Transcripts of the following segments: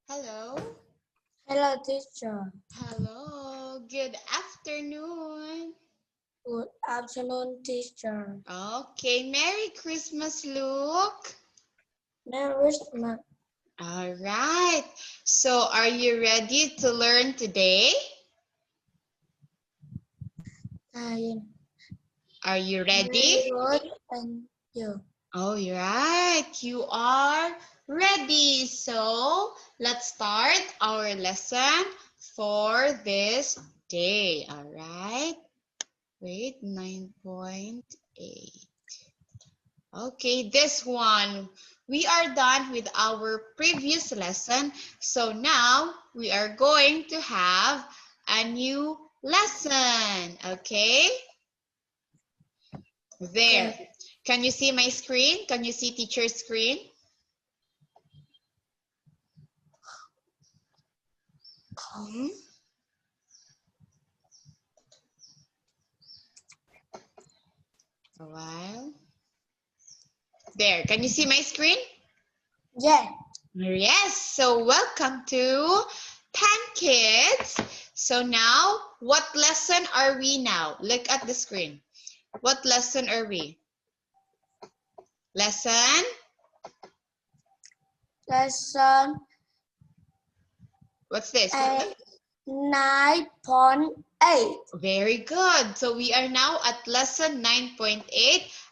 Hello. Hello, teacher. Hello. Good afternoon. Good afternoon, teacher. Okay. Merry Christmas, Luke. Merry Christmas. All right. So, are you ready to learn today? Are you ready? Very good, and you. All right. You are ready. So, let's start our lesson for this day. All right. Wait, 9.8. Okay, this one. We are done with our previous lesson. So now we are going to have a new lesson. Okay? There. Okay. Can you see my screen? Can you see teacher's screen? Hmm? A while. There. Can you see my screen? Yeah. Yes, so welcome to Pen Kids. So now, what lesson are we now? Look at the screen. What lesson are we? Lesson? Lesson What's this? 9.8. Very good. So we are now at lesson 9.8,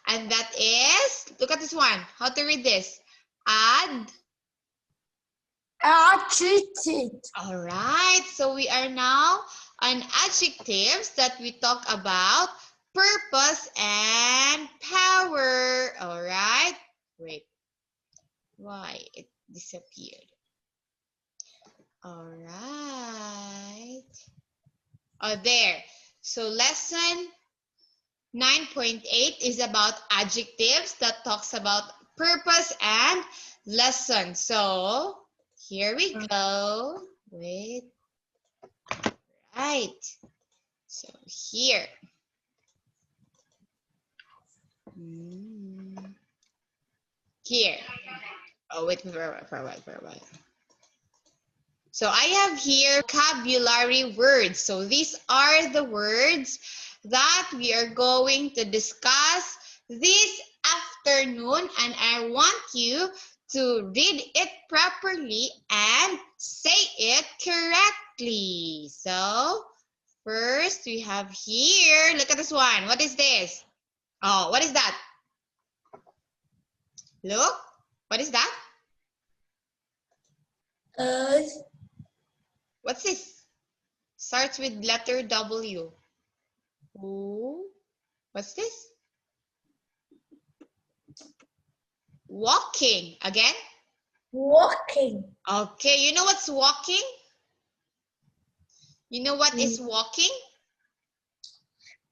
and that is, look at this one. How to read this? Add. Adjective. All right, so we are now on adjectives that we talk about purpose and power. All right, wait, why it disappeared? All right, oh, there. So lesson 9.8 is about adjectives that talks about purpose and lesson. So here we go. Wait. Right. So here. Here. Oh, wait for a while. So I have here vocabulary words. So these are the words that we are going to discuss this afternoon, and I want you to read it properly and say it correctly. So first we have here, look at this one. What is this? Oh, what is that? Look, what is that? What's this? Starts with letter W. Ooh, what's this? Walking. Again? Walking. Okay, you know what's walking? You know what is walking?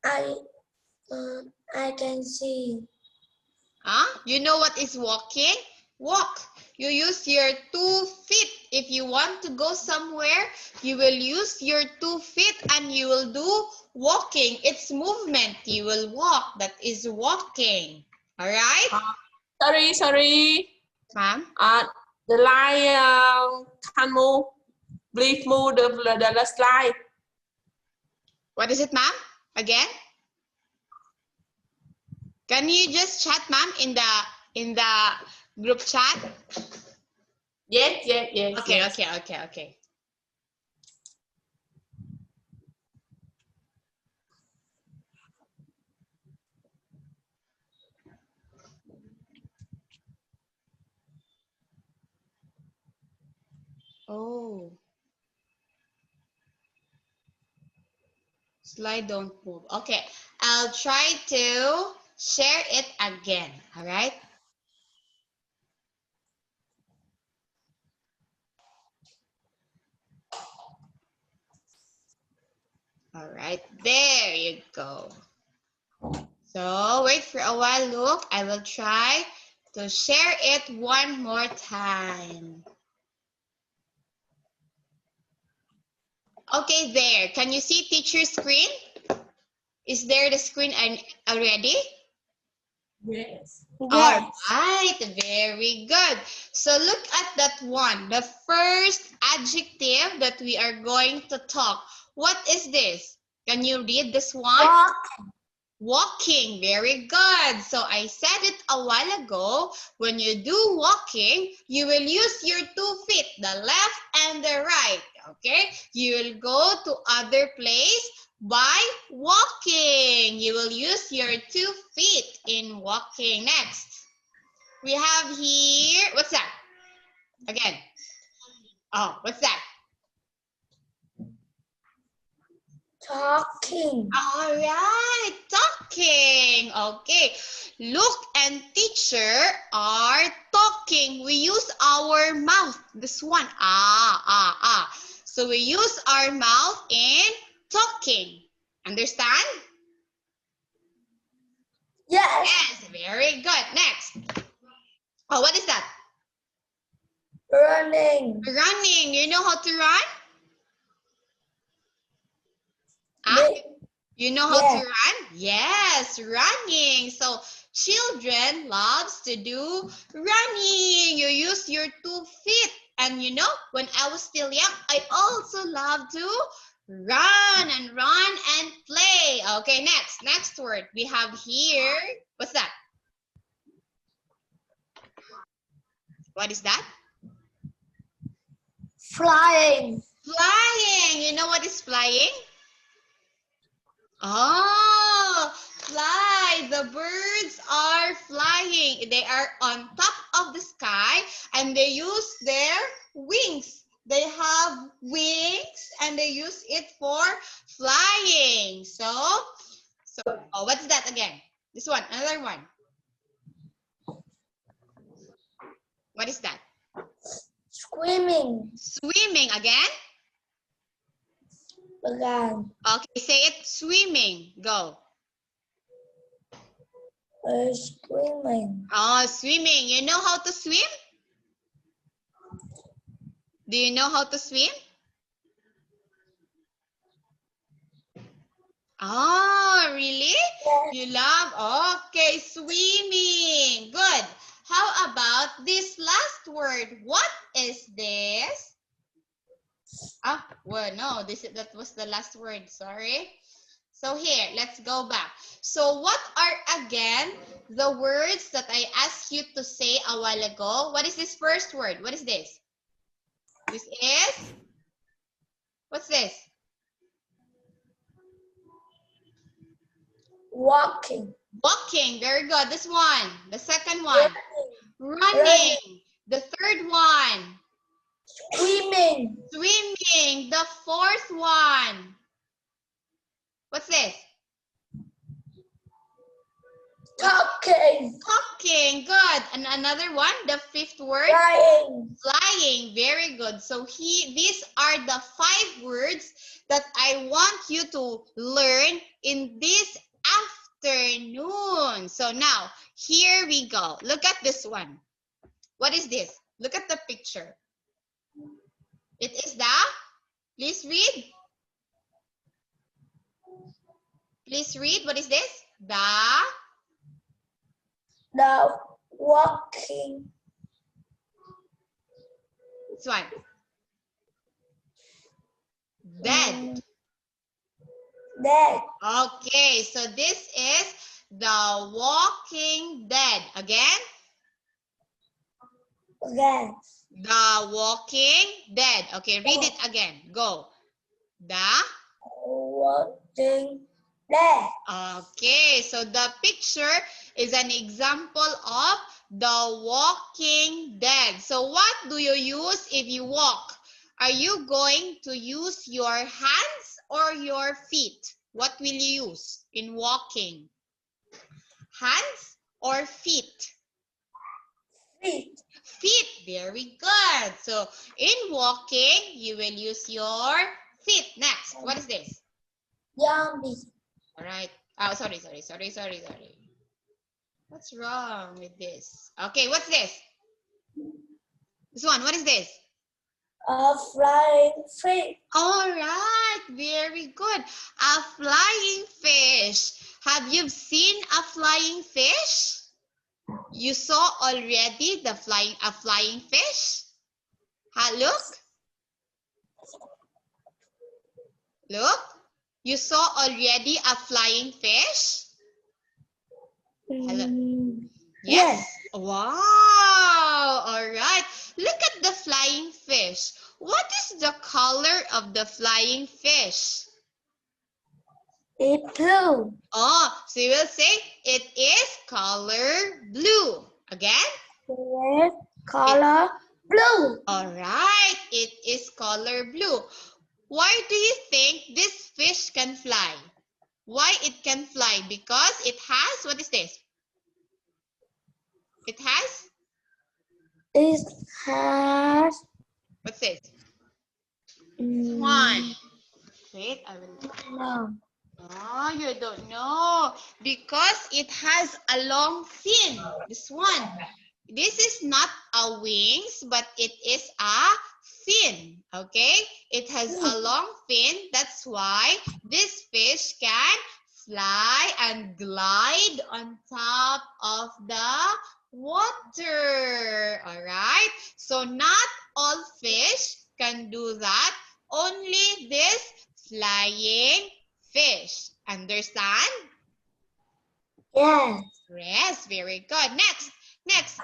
I can see. Huh? You know what is walking? Walk. You use your 2 feet. If you want to go somewhere, you will use your 2 feet and you will do walking. It's movement. You will walk. That is walking. All right? Sorry. Ma'am? The line can move. Please move the slide. What is it, ma'am? Again? Can you just chat, ma'am, in the group chat? Yes. Okay. Oh. Slide don't move. Okay. I'll try to share it again. All right? All right. There you go. So wait for a while, look. I will try to share it one more time. Okay, there. Can you see teacher's screen? Is there the screen already? Yes. All Yes. right, very good. So look at that one. The first adjective that we are going to talk. What is this? Can you read this one? Walking. Walking, very good. So I said it a while ago, when you do walking, you will use your 2 feet, the left and the right, okay? You will go to other place by walking. You will use your 2 feet in walking. Next, we have here, what's that? Again. Oh, what's that? Talking. All right, talking. Okay, Luke and teacher are talking. We use our mouth. This one. So we use our mouth in talking. Understand? Yes. Yes, very good. Next. Oh, what is that? Running. Running. You know how to run? Ah? You know how to Yes. run? Yes, running. So children loves to do running. You use your 2 feet. And you know, when I was still young, I also love to run and play. Okay, next word we have here. What's that? What is that? Flying. Flying. You know what is flying? Oh, fly. The birds are flying. They are on top of the sky and they use their wings. They have wings and they use it for flying. So oh, what's that again? This one, another one. What is that? Swimming. Swimming again? Again. Okay, say it. Swimming. Go. Swimming. Oh, swimming. You know how to swim? Do you know how to swim? Oh, really? Yes. You love? Okay, swimming. Good. How about this last word? What is this? Ah, well, no, that was the last word. Sorry. So here, let's go back. So what are again the words that I asked you to say a while ago? What is this first word? What is this? This is? What's this? Walking. Walking. Very good. This one. The second one. Running. Running. The third one. Swimming. Swimming. The fourth one. What's this? Talking. Talking. Good. And another one, the fifth word. Flying. Flying. Very good. So these are the 5 words that I want you to learn in this afternoon. So now, here we go. Look at this one. What is this? Look at the picture. It is the, please read. Please read. What is this? The walking. This one. Dead. Dead. Okay, so this is the Walking Dead. Again? Again. The Walking Dead. Okay, read it again. Go. The. Walking Dead. Okay, so the picture is an example of the Walking Dead. So what do you use if you walk? Are you going to use your hands or your feet? What will you use in walking? Hands or feet? Feet. Feet. Very good. So in walking, you will use your feet. Next, what is this? Zombie. All right. Oh, sorry. What's wrong with this? Okay, what's this? This one, what is this? A flying fish. All right, very good. A flying fish. Have you seen a flying fish? You saw already a flying fish? Look. Look. You saw already a flying fish? Hello. Yes. Wow. All right. Look at the flying fish. What is the color of the flying fish? It's blue. Oh, so you will say it is color blue. Again? It's color blue. All right. It is color blue. Why do you think this fish can fly? Why it can fly? Because it has, what is this? It has? It has What's this? One. Wait, I will. no. Oh, you don't know. Because it has a long fin. This one. This is not a wings, but it is a fin. Okay? It has a long fin. That's why this fish can fly and glide on top of the water. All right? So not all fish can do that. Only this flying fish. Understand? Yes. Yes, very good. Next.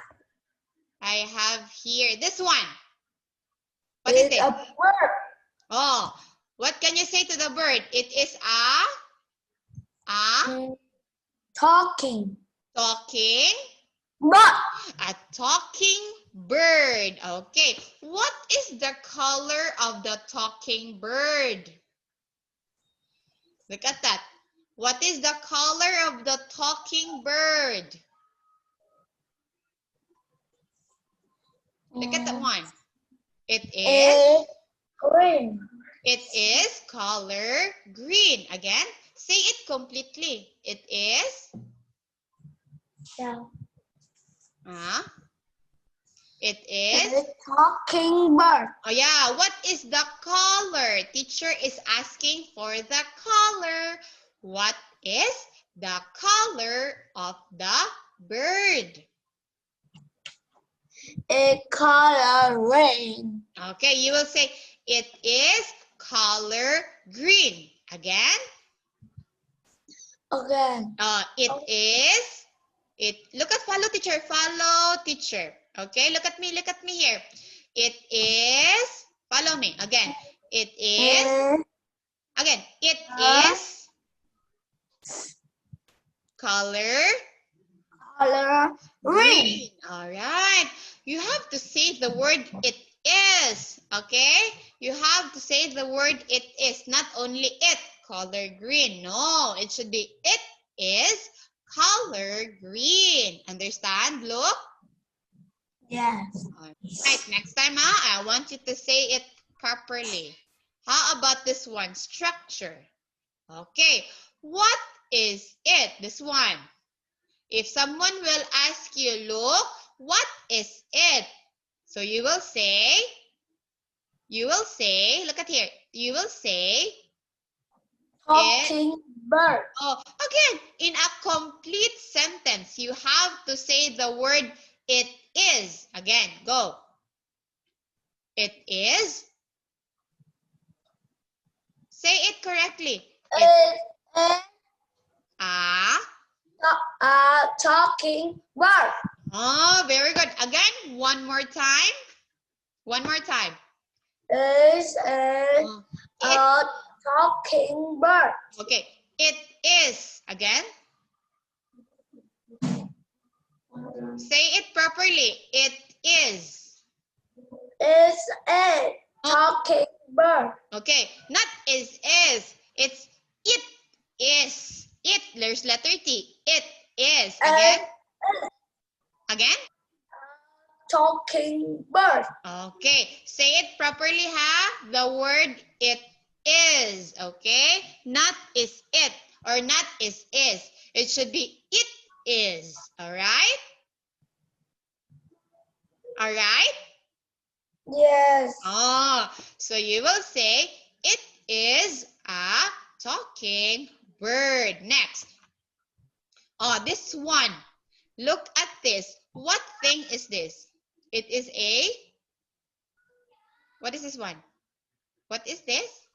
I have here this one. What is It's it? a bird. Oh, what can you say to the bird? It is Talking talking, bird. a talking bird. Okay. What is the color of the talking bird? Look at that. What is the color of the talking bird? Look at that one. It is Green. It is color green. Again, say it completely. It is Yeah. It is It's talking bird. Oh yeah, what is the color? Teacher is asking for the color. What is the color of the bird? It's color green. Okay, you will say it is color green. Again, Again. Follow teacher. Okay, look at me here. It is, follow me again. It is, again, it is color Color green. All right. You have to say the word it is. Okay? You have to say the word it is. Not only it, color green. No, it should be it is color green. Understand? Look. Yes. All right. Next time, I want you to say it properly. How about this one? Structure. Okay. What is it? This one. If someone will ask you, look, what is it? So you will say, look at here. You will say, Talking bird. Oh, again, in a complete sentence, you have to say the word it is. Again, go. It is. Say it correctly. It's a talking bird. Oh, very good. Again, one more time. One more time. It's a talking bird. Okay. It is. Again. Say it properly. It is. It's a talking bird. Okay. Not is. It's it is. It. There's letter T. It is. Again. Again. Talking bird. Okay. Say it properly, The word it is. Okay. Not is it or not is. It should be it is. All right? All right? Yes. Oh, so you will say it is a talking bird. Next. Oh, this one. Look at this? What thing is this? It is a, what is this one? What is this?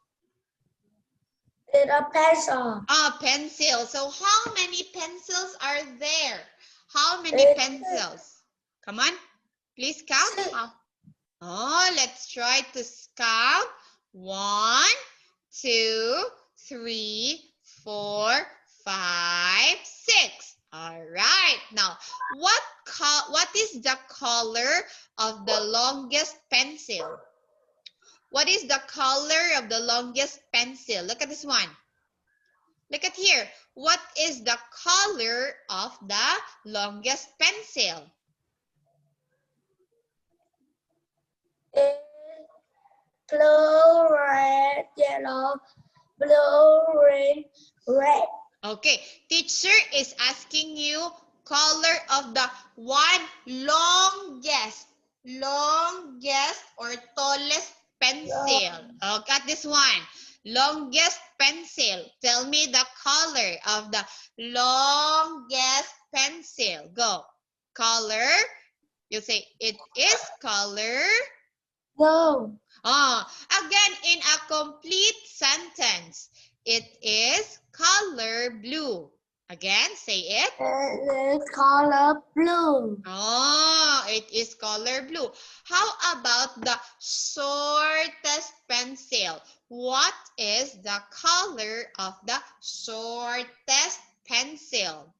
It's a pencil. Ah, pencil. So how many pencils are there? How many It's pencils? Come on, please count. six. Oh, let's try to count. 1, 2, 3, 4, 5, 6. All right. Now, what is the color of the longest pencil? What is the color of the longest pencil? Look at this one. Look at here. What is the color of the longest pencil? It's blue, red, yellow, blue, green, red. Okay, teacher is asking you color of the one longest or tallest pencil. Look at this one. Longest pencil. Tell me the color of the longest pencil. Go. Color. You say it is color. Blue. Again, in a complete sentence, it is color blue. Again, say it. It is color blue. Oh, it is color blue. How about the shortest pencil? What is the color of the shortest pencil?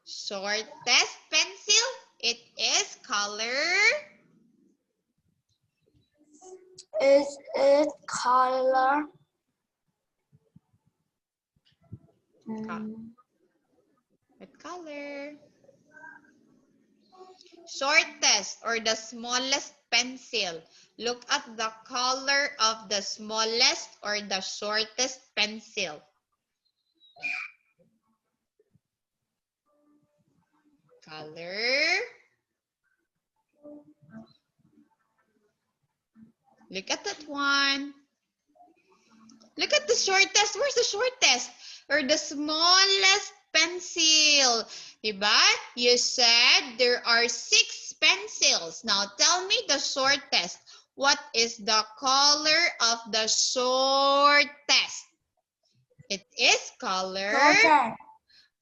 Shortest pencil, it is color. It color. What color? Shortest or the smallest pencil. Look at the color of the smallest or the shortest pencil. Color. Look at that one. Look at the shortest. Where's the shortest? Or the smallest pencil. Diba? You said there are 6 pencils. Now tell me the shortest. What is the color of the shortest? It is color.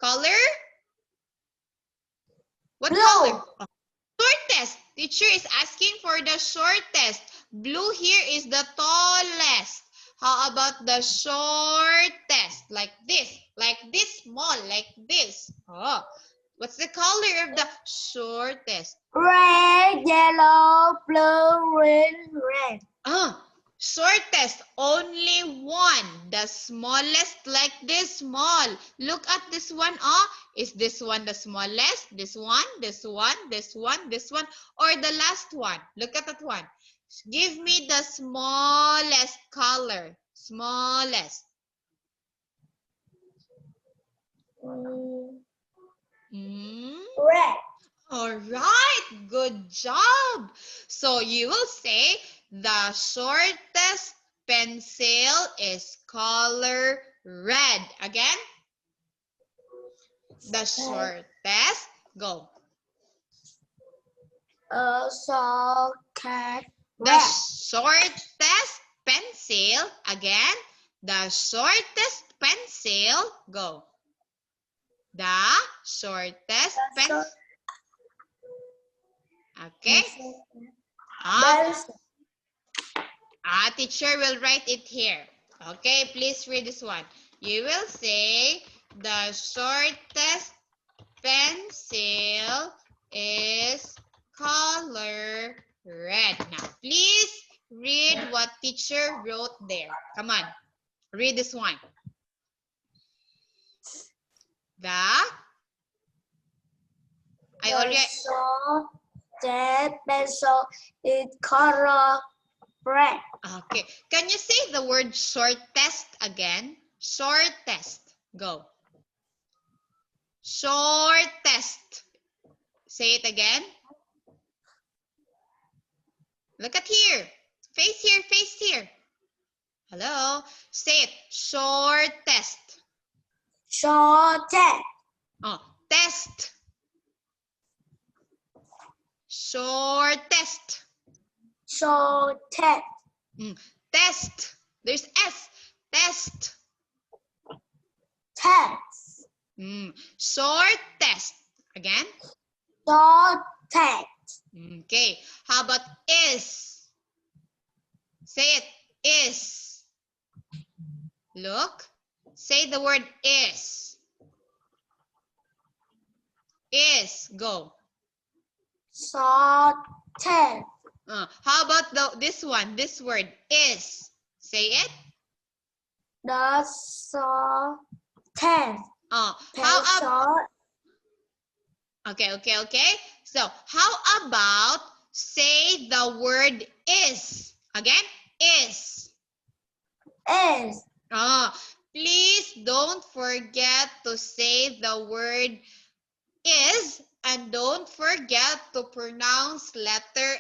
Color? What Blue. color? Oh, shortest. Teacher is asking for the shortest. Blue here is the tallest. How about the shortest? Like this small, like this. Oh, what's the color of the shortest? Red, yellow, blue, green, red. Shortest, only one. The smallest, like this small. Look at this one. Is this one the smallest? This one, this one, this one, this one, or the last one? Look at that one. Give me the smallest color. Smallest. Red. All right, good job. So you will say the shortest pencil is color red. Again, the shortest. Go. Red. The shortest pencil. Again, the shortest pencil. Go. The shortest pencil. Okay. Teacher will write it here. Okay, please read this one. You will say the shortest pencil is color red. Now, please read what teacher wrote there. Come on, read this one. Shortest pencil is color red. Okay. Can you say the word shortest again? Shortest. Go. Shortest. Say it again. Look at here. Face here, face here. Hello. Say it. Shortest. Shortest. Oh, test. Shortest. Shortest. Test. There's S. Test. Test. Shortest. Again. Shortest. Okay. How about is? Say it. Is. Look. Say the word is. Is. Go. Shortest. How about this one? This word is. Say it. The shortest. How about? Okay. So how about say the word is? Again, is. Is. Please don't forget to say the word is and don't forget to pronounce letter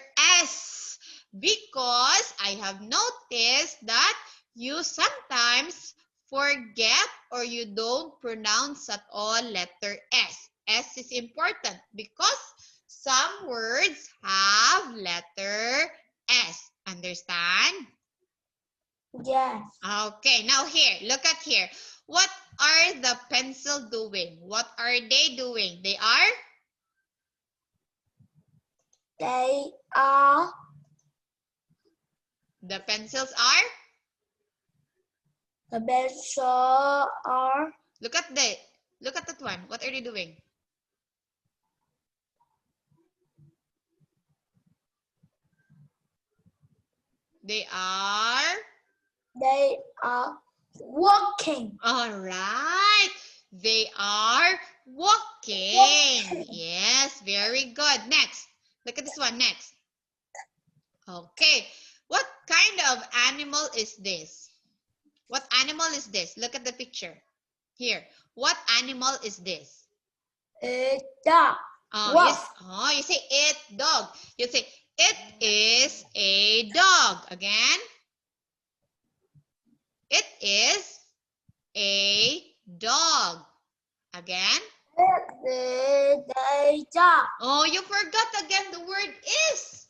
S because I have noticed that you sometimes forget or you don't pronounce at all letter S. S is important because some words have letter S. Understand? Yes. Okay, now here, look at here. What are the pencil doing? What are they doing? They are? The pencils are? The pencil are. Look at that one. What are they doing? They are Walking. all right. They are walking. Yes, very good. Next. Look at this one next. Okay. What kind of animal is this? What animal is this? Look at the picture. Here. What animal is this? A dog. Yes. You say it dog. You say it is a dog. Again. It is a dog. Again. It is a dog. Oh, you forgot again the word is.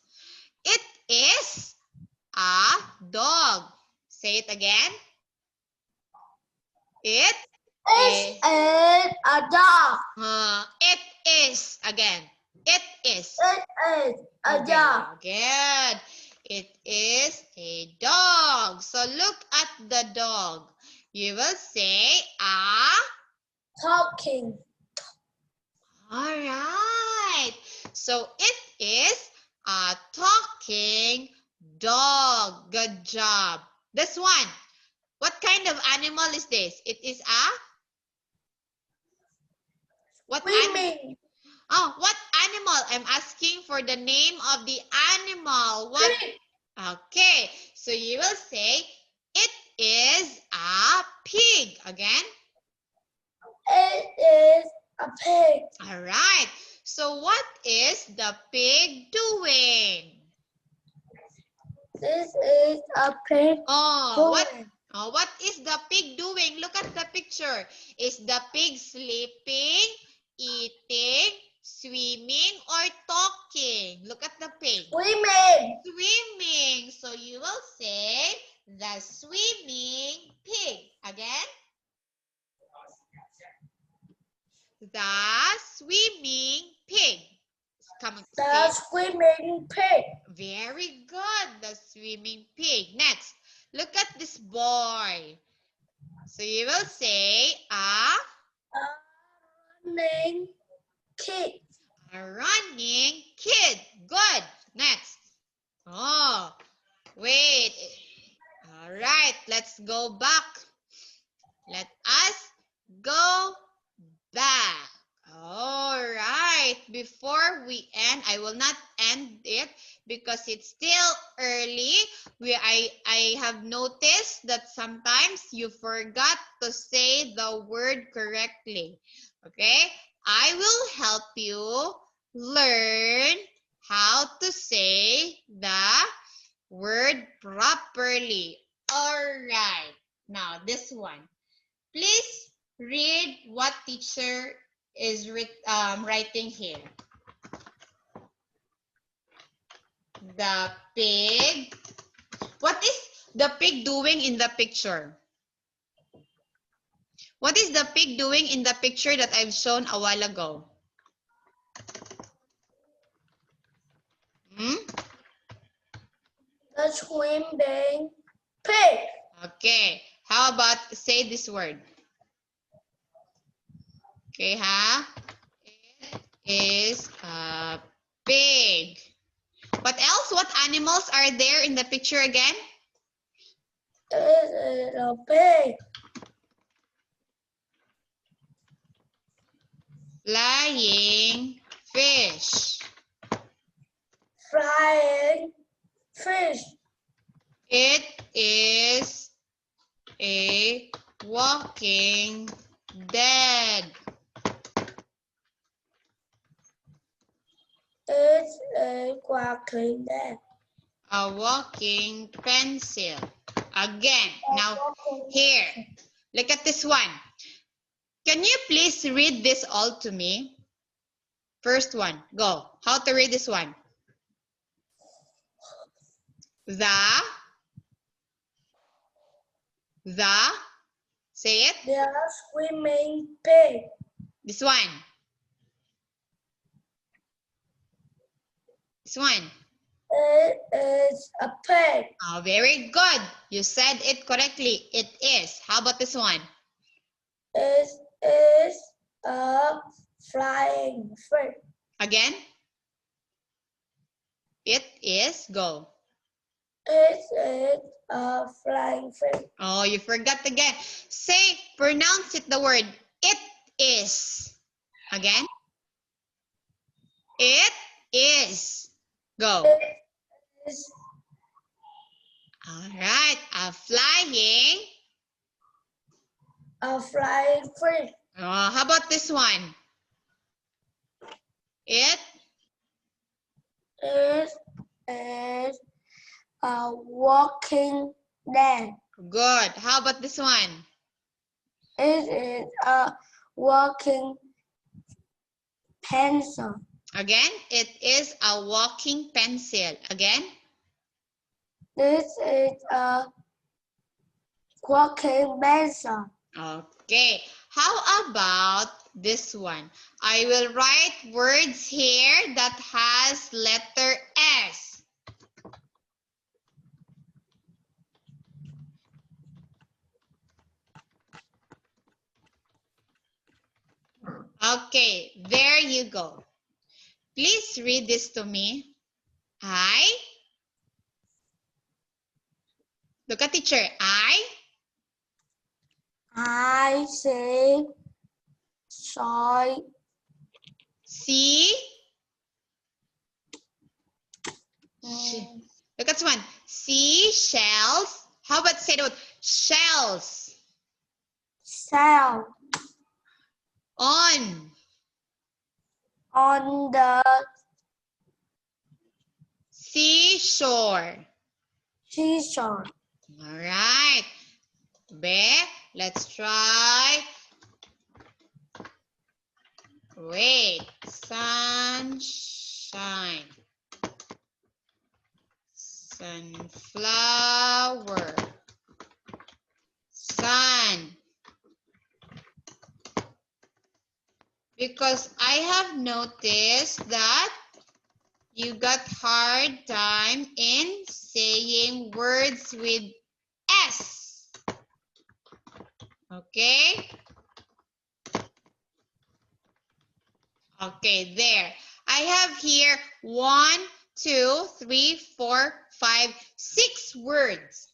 It is a dog. Say it again. It is a dog. It is again. It is. It is a dog. Good. It is a dog. So look at the dog. You will say a. Talking. All right. So it is a talking dog. Good job. This one. What kind of animal is this? It is a. What Swimming. What animal? I'm asking for the name of the animal. What? Okay. So you will say it is a pig. Again. It is a pig. All right. So what is the pig doing? This is a pig. What is the pig doing? Look at the picture. Is the pig sleeping, eating, swimming, or talking? Look at the pig. Swimming. Swimming. So you will say the swimming pig. Again. The swimming pig. Come on, The swimming pig. very good. The swimming pig. Next, look at this boy. So you will say a running kid. A running kid. Good. Next. Oh, wait. All right. Let's go back. Let us go back. All right. Before we end, I will not end it because it's still early. I have noticed that sometimes you forgot to say the word correctly. Okay? I will help you learn how to say the word properly. All right. Now, this one. Please read what teacher is writing here. The pig. What is the pig doing in the picture? What is the pig doing in the picture that I've shown a while ago? The swimming pig. Okay. How about say this word? Okay, ha? It is a pig. What else? What animals are there in the picture again? It is a pig. Flying fish. Flying fish. It is a walking dead. It's a walking dead. A walking pencil. Again. Now, here. Look at this one. Can you please read this all to me? First one. Go. How to read this one? The. Say it. The swimming pig. This one. This one. It is a pig. Oh, very good. You said it correctly. It is. How about this one? It is a flying fish. Again. It is. Go. It is a flying fish. Oh, you forgot again. Say, pronounce it the word. It is. Again. It is. Go. It is All right. A flying. a flying fish. Oh, how about this one? It. It is a walking dead. Good. How about this one? It is a walking pencil. Again. It is a walking pencil. Again. This is a walking pencil. Okay. How about this one? I will write words here that has letter S. Okay, there you go. Please read this to me. Look at teacher. I say soy. See. Look at this one. Seashells. How about say the word shells? Cell On the seashore. seashore. All right. Be, let's try. Wait. Sunshine. Sunflower. Sun. Because I have noticed that you got hard time in saying words with S. Okay? Okay, there. I have here 1, 2, 3, 4, 5, 6 words.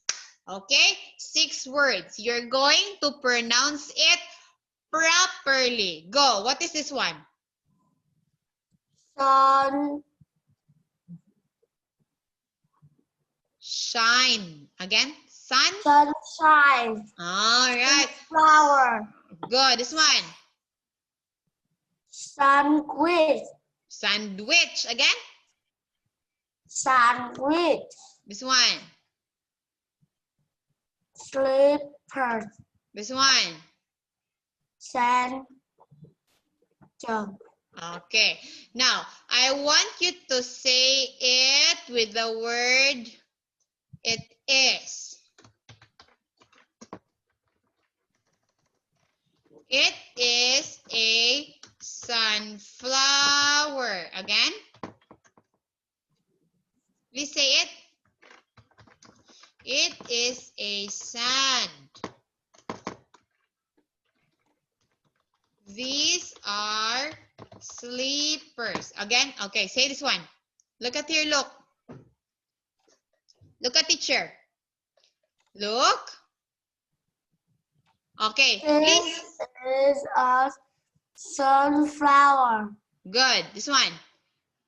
Okay? 6 words. You're going to pronounce it properly. Go. What is this one? Sun. Shine. Again. Sun. Sunshine. All right. Flower. Good. This one. Sandwich. Sandwich. Again. Sandwich. This one. Slippers. This one. Sand. Jump. Okay. Now, I want you to say it with the word it is. It is a sunflower. Again. Please say it. It is a sand. These are slippers. Again, okay, say this one. Look at here, look. Look at teacher. Look. Okay, please. This is a sunflower. Good. This one.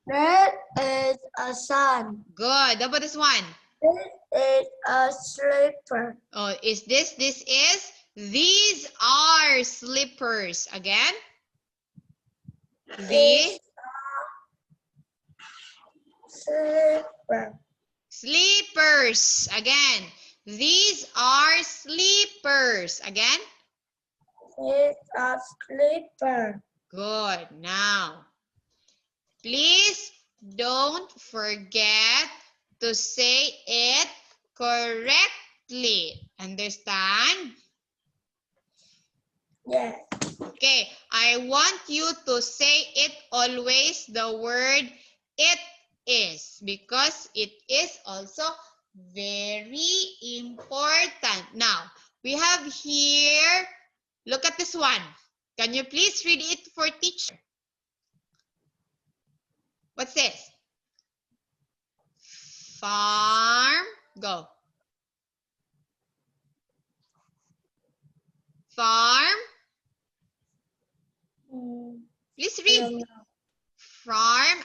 This is a sun. Good. How about this one? This is a slipper. Oh, is this? This is? These are slippers. Again. These. Slipper. Sleepers. Again. These are sleepers. Again. It's a slipper. Good. Now, please don't forget to say it correctly. Understand? Yes. Okay. I want you to say it always the word it is, because it is also very important. Now, we have here, look at this one. Can you please read it for teacher? What's this? Farm. Go. Farm. Please read. Farm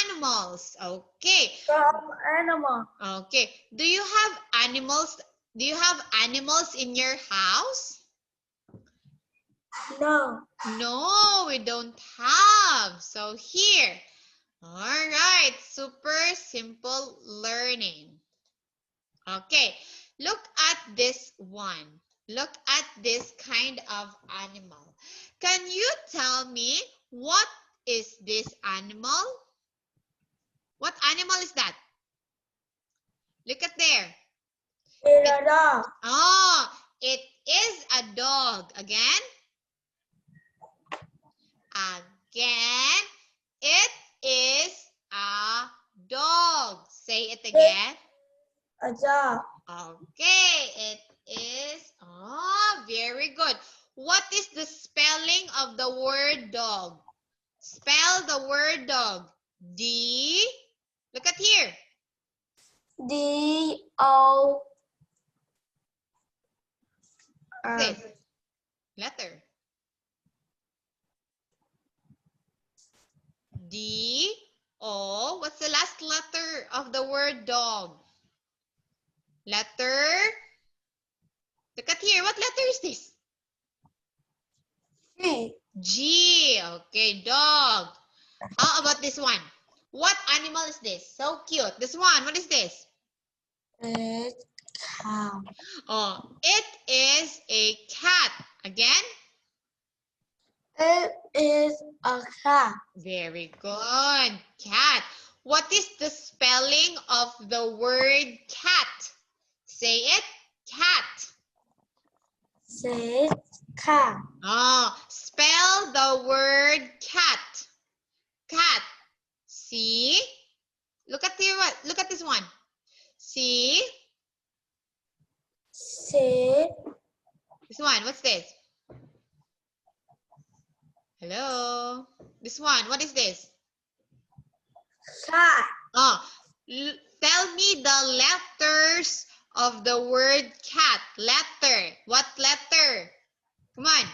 animals. Okay. From animal. Okay. Do you have animals? Do you have animals in your house? No. No, we don't have. So here. All right. Super simple learning. Okay. Look at this one. Look at this kind of animal. Can you tell me what is this animal? What animal is that? Look at there. It's a dog. Oh, it is a dog. Again. Again. It is a dog. Say it again. A dog. Okay, it is. Oh, very good. What is the spelling of the word dog? Spell the word dog. D. Look at here. D-O. This letter. D. O. What's the last letter of the word dog? Letter. Look at here. What letter is this? G. G. Okay, dog. How about this one? What animal is this? So cute. This one, what is this? It's cow. Oh, it is a cat. Again? It is a cat. Very good. Cat. What is the spelling of the word cat? Say it. Cat. Say cat. Oh, spell the word cat. Cat. See? Look at here. Look at this one. See? Say This one. What's this? Hello? This one. What is this? cat. Oh, tell me the letters of the word cat. Letter. What letter? Come on.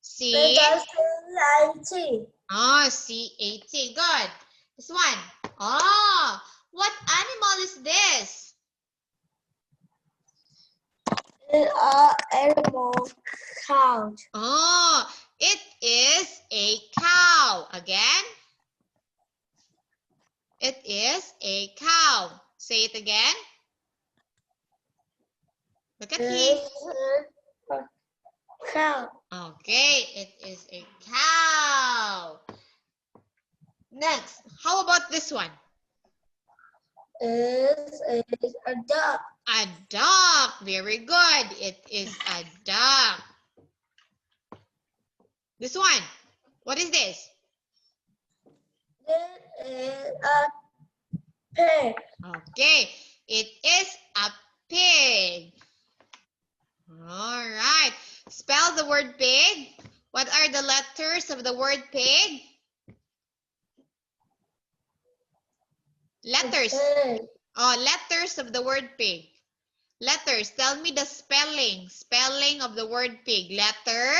C. C-A-T. Oh, C-A-T. Good. This one. Oh, what animal is this? It's an animal cow. Oh, it is a cow. Again. It is a cow. Say it again. Look at here. Cow. Okay, it is a cow. Next, how about this one? Is a dog. A duck. Very good. It is a duck. This one. What is this? This is a pig. Okay, it is a pig. All right. Spell the word pig. What are the letters of the word pig? Letters. Pig. Oh, letters of the word pig. Letters. Tell me the spelling. Spelling of the word pig. Letter.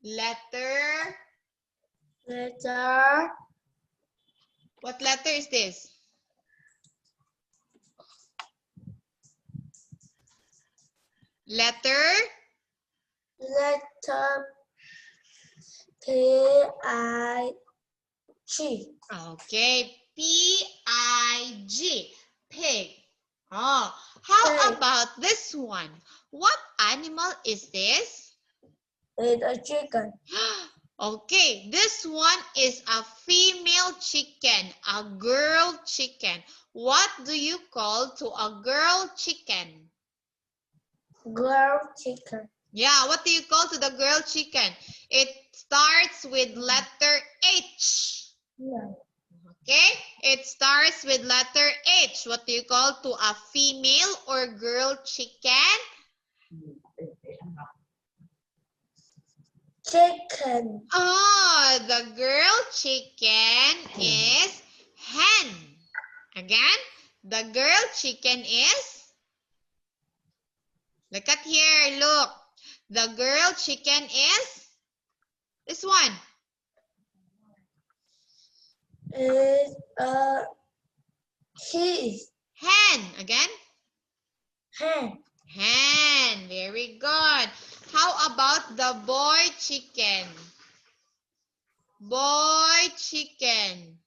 Letter. Letter. What letter is this? Letter. Letter. P-I-G. Okay. P-I-G. Pig. Oh, how Pig. about this one? What animal is this? It's a chicken. Okay, this one is a female chicken, a girl chicken. What do you call to a girl chicken? Girl chicken. Yeah, what do you call to the girl chicken? It starts with letter H. Yeah. Okay, it starts with letter H. What do you call to a female or girl chicken? Chicken. Oh, the girl chicken is hen. Again, the girl chicken is, look at here, look. The girl chicken is this one. Is a cheese. Hen. Again, Hen. hen. Very good. How about the boy chicken? Boy chicken.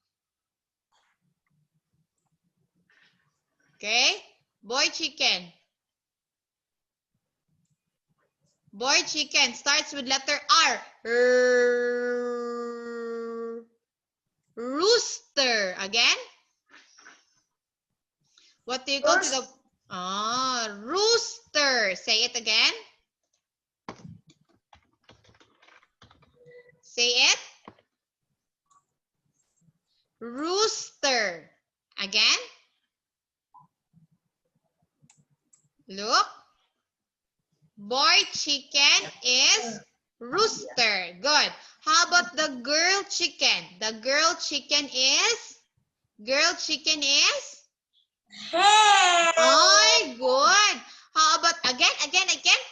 Okay, boy chicken. Boy chicken starts with letter R. Rooster. Again, what do you call to the rooster? Say it again. Say it. Rooster. Again. Look. Boy chicken is rooster. Good. How about the girl chicken? The girl chicken is? Hen. Oh, good. How about again?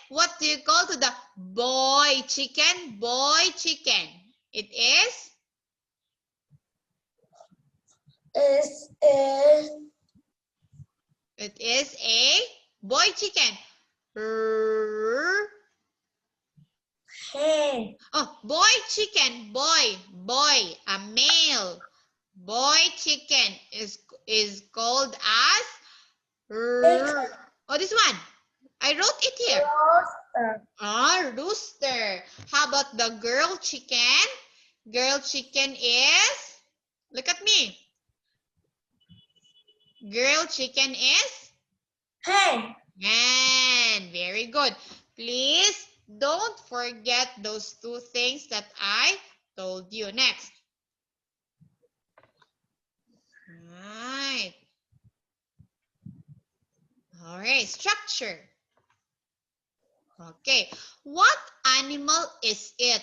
What do you call to the boy chicken? Boy chicken. It is? It is a boy chicken. Hen. Oh, boy chicken. Boy. A male. Boy chicken is called as oh, this one. I wrote it here. Rooster. Rooster. How about the girl chicken? Girl chicken is, look at me. Girl chicken is Hen. hen. Very good. Please don't forget those two things that I told you. Next. Right. All right. Structure. Okay. What animal is it?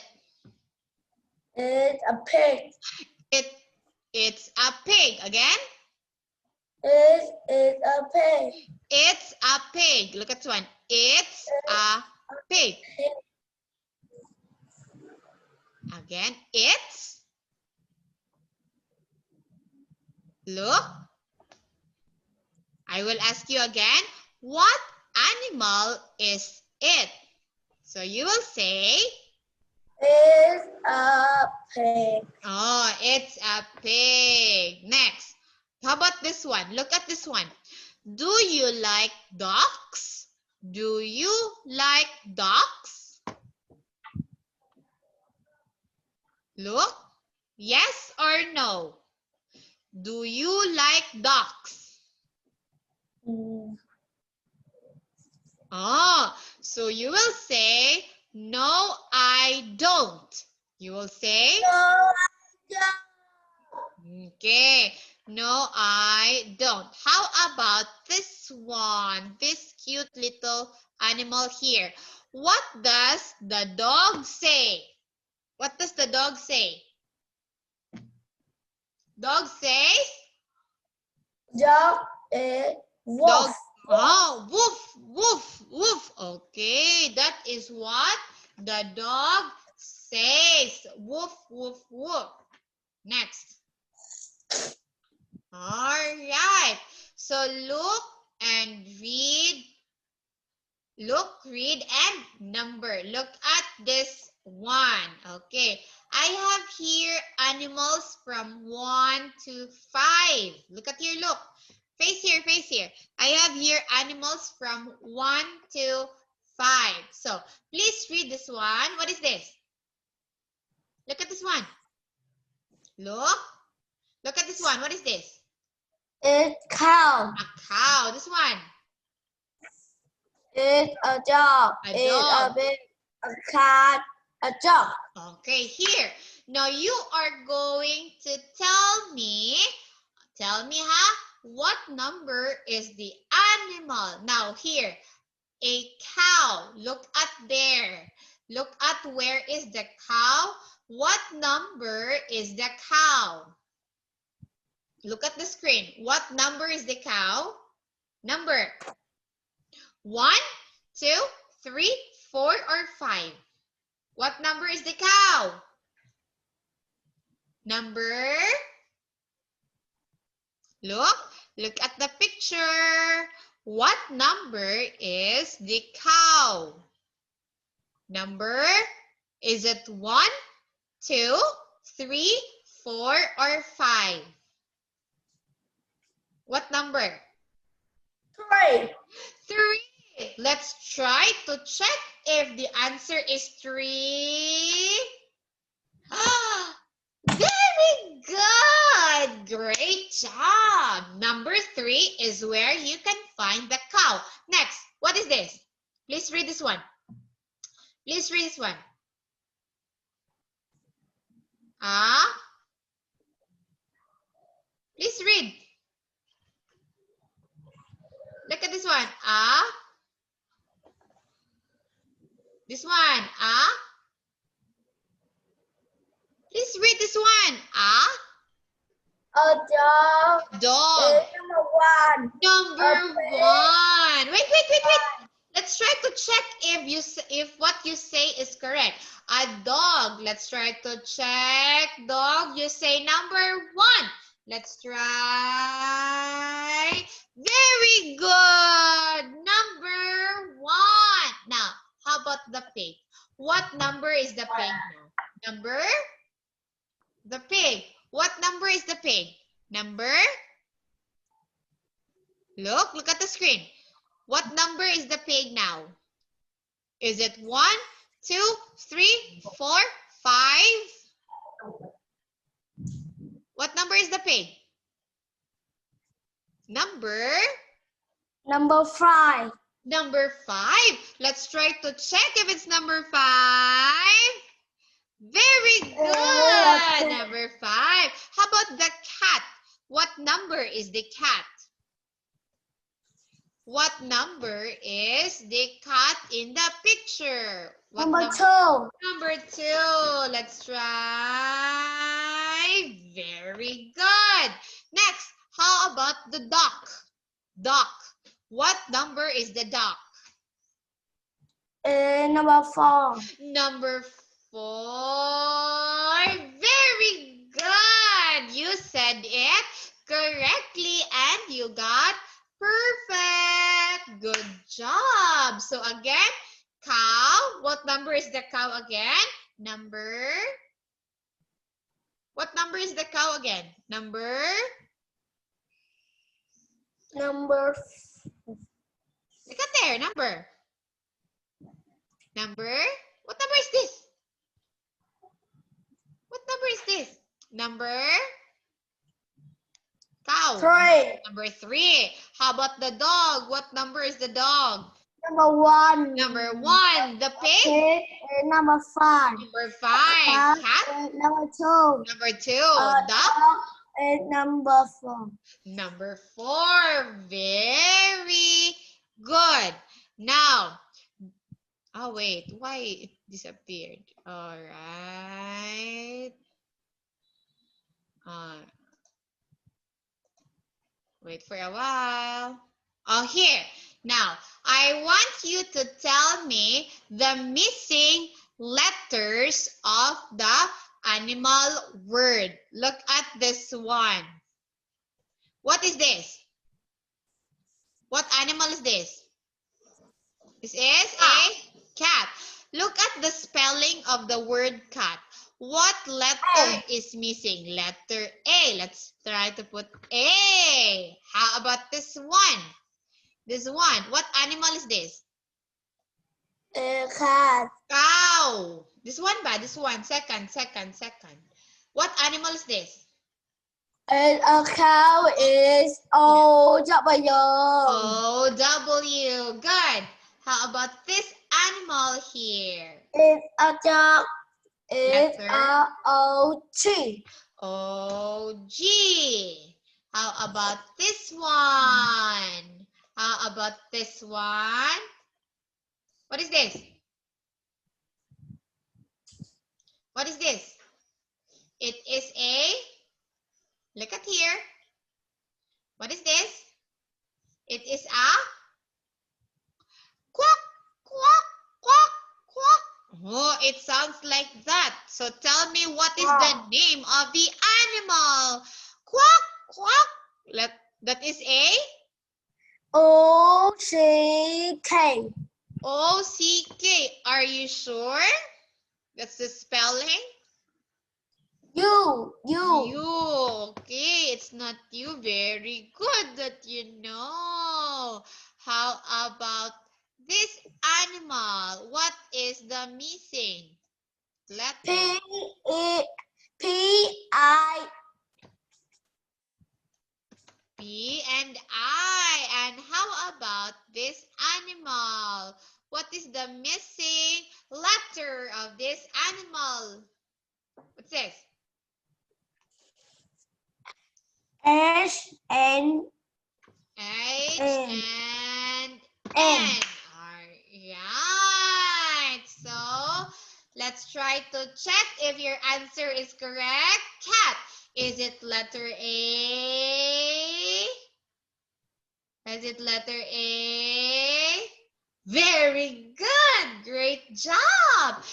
It's a pig. It's a pig. Again. It is a pig. It's a pig. Look at one. It's a pig. Again, it's. Look. I will ask you again. What animal is it? So you will say. It's a pig. Oh, it's a pig. Next. How about this one? Look at this one. Do you like ducks? Do you like ducks? Look, yes or no? Do you like ducks? Oh, so you will say, no, I don't. You will say, No, okay, no, I don't. How about this one, this cute little animal here? What does the dog say? What does the dog say? Dog says? dog is wolf. Dog. Oh, woof, woof, woof. Okay, that is what the dog says. Woof, woof, woof. Next. All right. So look and read. Look, read, and number. Look at this one. Okay. I have here animals from 1 to 5. Look at your look. Face here, face here. I have here animals from 1 to 5. So please read this one. What is this? Look at this one. Look. Look at this one. What is this? It's cow. A cow. This one. It's a dog. A It's dog. a big, a cat, a dog. Okay, here. Now you are going to tell me, what number is the animal? Now here, a cow. Look at there. Look at where is the cow. What number is the cow? Look at the screen. What number is the cow? Number 1, 2, 3, 4, or 5? What number is the cow? Number? Look at the picture. What number is the cow? Number? Is it 1, 2, 3, 4, or 5? What number? 3. 3. Let's try to check if the answer is 3. Very good. Great job. Number 3 is where you can find the cow. Next, what is this? Please read this one. Please read this one. Please read. Look at this one. This one. Please read this one. A dog. Dog. Is number 1. Number Okay. 1. Wait. Let's try to check if what you say is correct. A dog. Let's try to check. Dog, you say number 1. Let's try. Very good. Number 1. Now, how about the pig? What number is the pig now? Number? The pig. What number is the pig? Number? Look at the screen. What number is the pig now? Is it 1, 2, 3, 4, 5? What number is the pig? Number? Number 5. Number 5. Let's try to check if it's number 5. Very good. Number 5. How about the cat? What number is the cat? What number is the cat in the picture? What Number 2. Number 2. Let's try. Very good. Next, how about the duck? Duck. What number is the duck? Number 4. Number 4. Very good. You said it correctly and you got perfect. Good job. So again, cow. What number is the cow again? What number is the cow again? Number? Look Look at there? Number. Number? What number is this? What number is this? Number? Cow. 3. Number 3. How about the dog? What number is the dog? Number 1. Number 1. The pig? Pig is number 5. Number 5. Cat? Is number 2. Number 2. Duck? Dog is number 4. Number 4. Very good. Now, oh wait, why it disappeared? All right. Wait for a while. Oh, here. Now, I want you to tell me the missing letters of the animal word. Look at this one. What is this? What animal is this? This is a cat. Look at the spelling of the word cat. What letter is missing? Letter A. Let's try to put A. How about this one? This one. What animal is this? Cat. Cow. This one ba? This one. Second. What animal is this? And a cow is O-W. O-W. Good. How about this animal here? It's a dog. It's Letter. a O-G. O-G. How about this one? How about this one? What is this? What is this? It is a, look at here. What is this? It is a quack, quack, quack, quack. Oh, it sounds like that. So tell me, what is the name of the animal? Quack, quack. That is a O-C-K. O-C-K. Are you sure? That's the spelling? You. Okay, it's not you. Very good that you know. How about this animal? What is the missing letter? P-I. P and I. And how about this animal? What is the missing letter of this animal? What's this? S N H N. and N. N. Alright. So let's try to check if your answer is correct. Cat. Is it letter A? Is it letter A? Very good. Great job.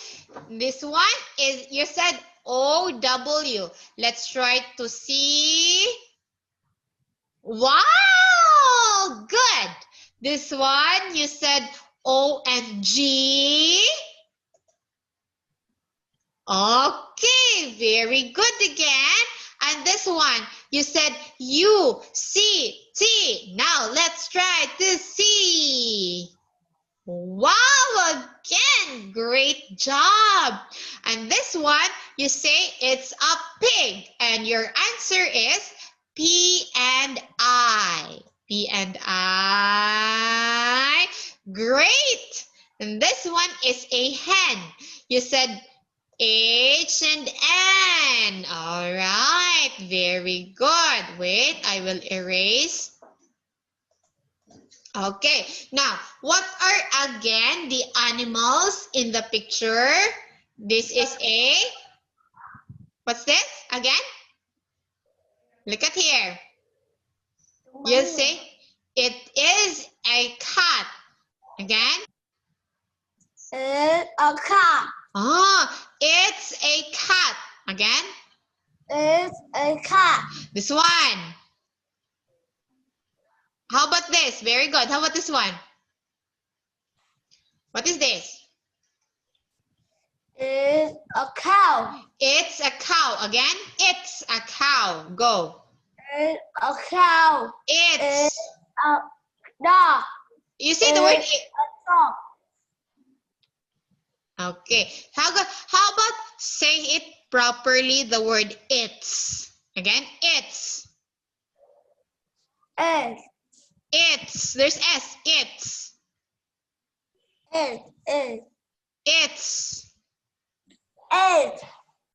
This one is, you said O-W. Let's try to see. Wow, good. This one, you said O-N-G. Okay, very good again. And this one, you said U-C-T. Now, let's try to see. Wow, again, great job. And this one, you say it's a pig. And your answer is P and I. P and I. Great. And this one is a hen. You said H and N. All right. Very good. Wait, I will erase. Okay. Now, what are again the animals in the picture? This is a, what's this again? Look at here. You say it is a cat. Again? It's a cat. Oh, it's a cat. Again? It's a cat. This one. How about this? Very good. How about this one? What is this? It's a cow. It's a cow. Again? It's a cow. Go. It's a cow. It's a dog. You say the word Is a dog. Okay. How about say it properly, the word it's? Again, it's. Is. It's. There's S. It's. Is. It's. Is.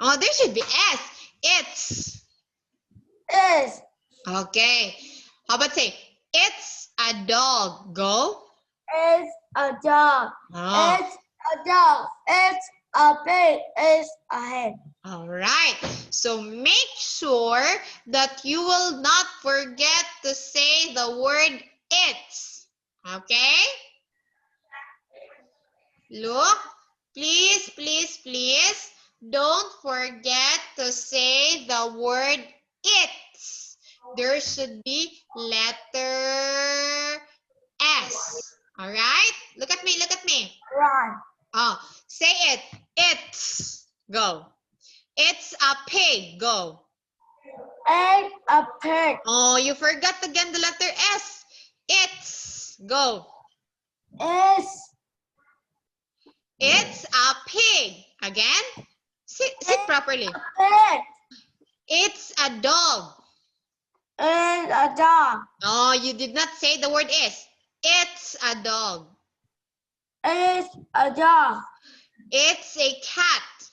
Oh, there should be S. It's. Is. Okay. How about say, it's a dog. Go. Is a dog. Oh, It's a dog. It's a pig. It's a hen. all right. So make sure that you will not forget to say the word it's. Okay? Look, please, please, please, don't forget to say the word it's. There should be letter S. All right? Look at me, look at me. Right. Oh, say it. It's. Go. It's a pig. Go. It's a pig. Oh, you forgot again the letter S. It's. Go. It's a pig. Again. Sit properly. Pig. It's a dog. Is a dog. Oh, you did not say the word is. It's a dog. Is a dog. It's a cat.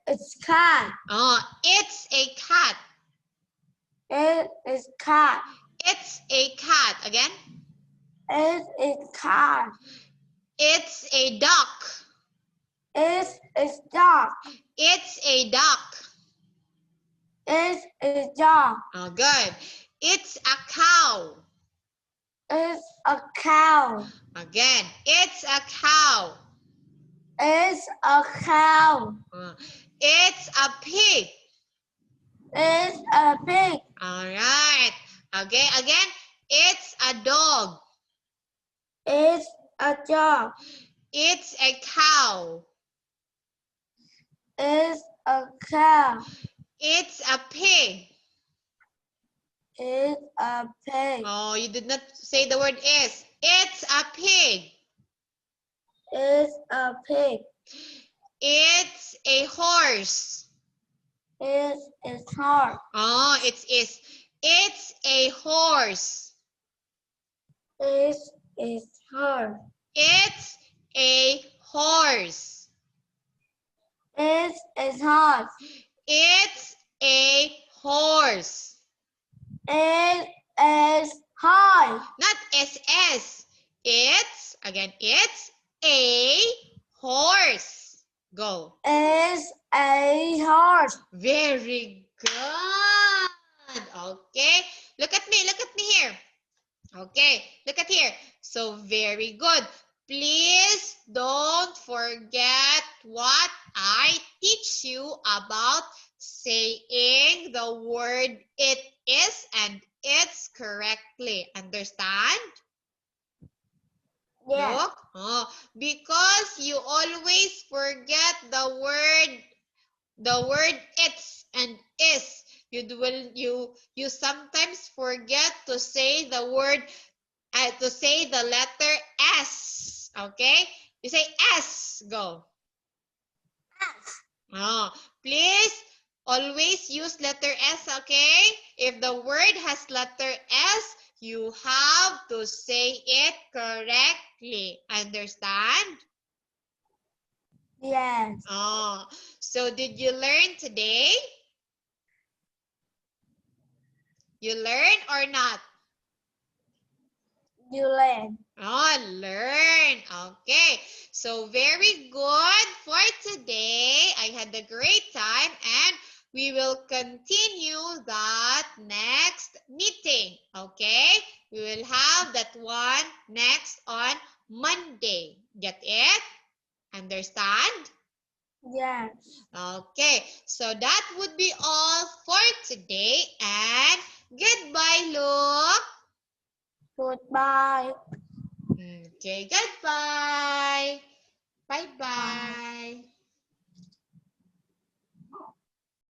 It's cat. Oh, it's a cat. It's cat. It's a cat. Again. It's cat. It's a duck. It's dog. It's a duck. It's dog. Oh, good. It's a cow. It's a cow. Again, it's a cow. It's a cow. It's a pig. It's a pig. All right. Okay, again, it's a dog. It's a dog. It's a cow. It's a cow. It's a pig. It's a pig. Oh, you did not say the word is. It's a pig. It's a pig. It's a horse. It's hard. Oh, it's is. It's a horse. It's hard. It's a horse. It's hard. It's a horse. It is hard. Not SS. It's, again, it's a horse. Go. It's a horse. Very good. Okay. Look at me here. Okay. Look at here. So very good. Please don't forget what I teach you about saying the word it is and it's correctly. Understand? Yeah. Look. Oh, because you always forget the word it's and is. You sometimes forget to say the word to say the letter S. Okay? You say S. Go. Oh, please always use letter S, okay? If the word has letter S, you have to say it correctly. Understand? Yes. Oh, so did you learn today? You learn or not? You learn. Oh, learn. Okay. So very good for today. I had a great time and we will continue that next meeting. Okay? We will have that one next on Monday. Get it? Understand? Yes. Okay. So that would be all for today and goodbye, Luke. Goodbye. Okay, goodbye. Bye-bye.